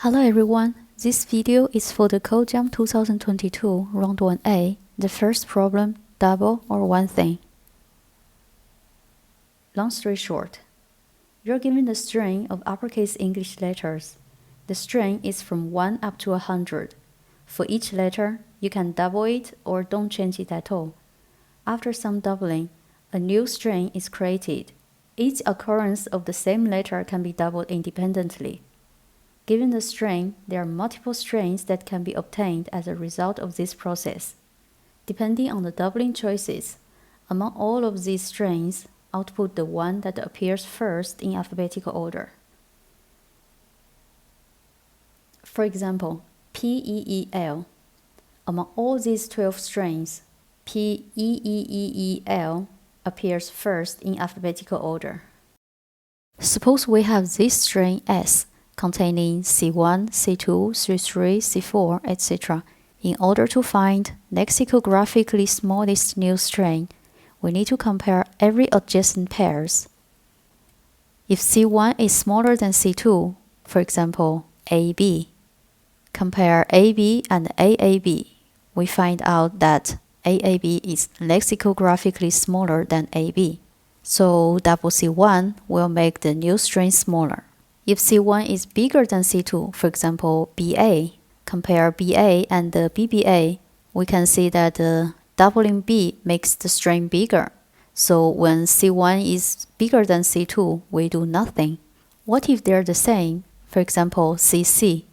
Hello everyone, this video is for the CodeJam 2022 Round 1A, the first problem, double or one thing. Long story short, you're given the string of uppercase English letters. The string is from 1 up to 100. For each letter, you can double it or don't change it at all. After some doubling, a new string is created. Each occurrence of the same letter can be doubled independently. Given the string, there are multiple strings that can be obtained as a result of this process. Depending on the doubling choices, among all of these strings, output the one that appears first in alphabetical order. For example, PEEL. Among all these 12 strings, PEEEEL appears first in alphabetical order. Suppose we have this string S containing C1, C2, C3, C4, etc. In order to find lexicographically smallest new string, we need to compare every adjacent pairs. If C1 is smaller than C2, for example, AB, compare AB and AAB, we find out that AAB is lexicographically smaller than AB. So double C1 will make the new string smaller. If C1 is bigger than C2, for example, BA, compare BA and the BBA, we can see that doubling B makes the string bigger. So when C1 is bigger than C2, we do nothing. What if they're the same? For example, CC.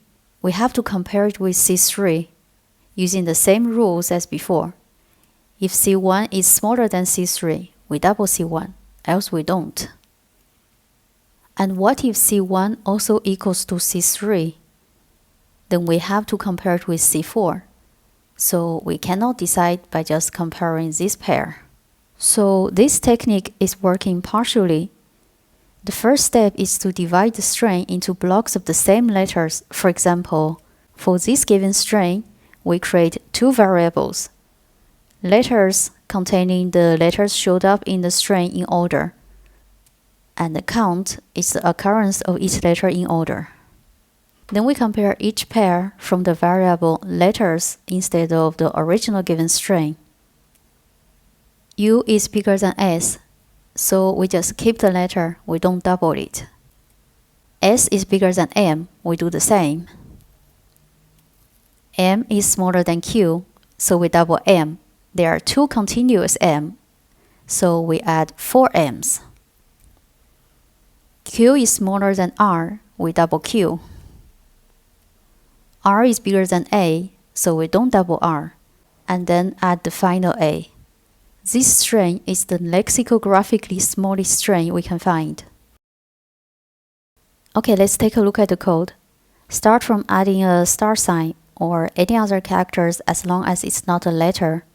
We have to compare it with C3, using the same rules as before. If C1 is smaller than C3, we double C1, else we don't. And what if C1 also equals to C3? Then we have to compare it with C4. So we cannot decide by just comparing this pair. So this technique is working partially. The first step is to divide the string into blocks of the same letters. For example, for this given string, we create two variables. Letters containing the letters showed up in the string in order, and the count is the occurrence of each letter in order. Then we compare each pair from the variable letters instead of the original given string. U is bigger than S, so we just keep the letter, we don't double it. S is bigger than M, we do the same. M is smaller than Q, so we double M. There are two continuous M, so we add 4 M's. Q is smaller than R, we double Q. R is bigger than A, so we don't double R, and then add the final A. This string is the lexicographically smallest string we can find. Okay, let's take a look at the code. Start from adding a star sign or any other characters as long as it's not a letter.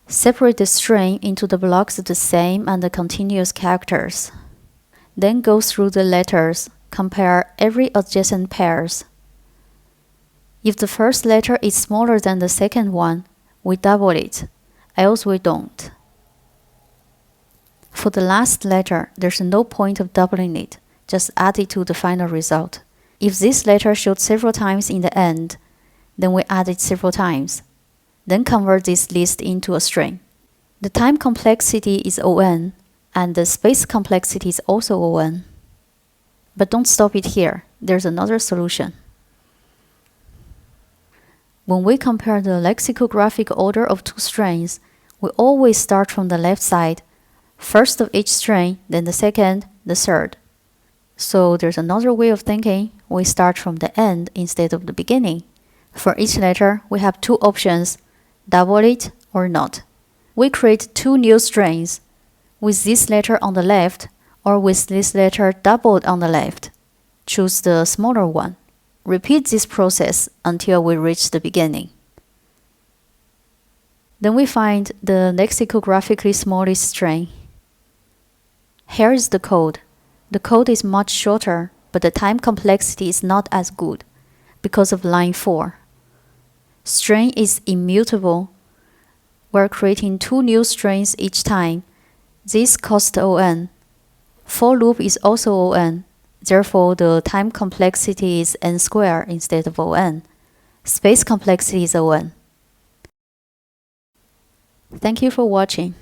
Separate the string into the blocks of the same and the continuous characters. Then go through the letters, compare every adjacent pairs. If the first letter is smaller than the second one, we double it, else we don't. For the last letter, there's no point of doubling it, just add it to the final result. If this letter showed several times in the end, then we add it several times. Then convert this list into a string. The time complexity is O(n), and the space complexity is also O(n). But don't stop it here, there's another solution. When we compare the lexicographic order of two strings, we always start from the left side, first of each string, then the second, the third. So there's another way of thinking, we start from the end instead of the beginning. For each letter, we have two options, double it or not. We create two new strings, with this letter on the left or with this letter doubled on the left. Choose the smaller one. Repeat this process until we reach the beginning. Then we find the lexicographically smallest string. Here is the code. The code is much shorter, but the time complexity is not as good because of line 4. String is immutable. We're creating two new strings each time. This costs O(n). For loop is also O(n). Therefore, the time complexity is n squared instead of O(n). Space complexity is O(n). Thank you for watching.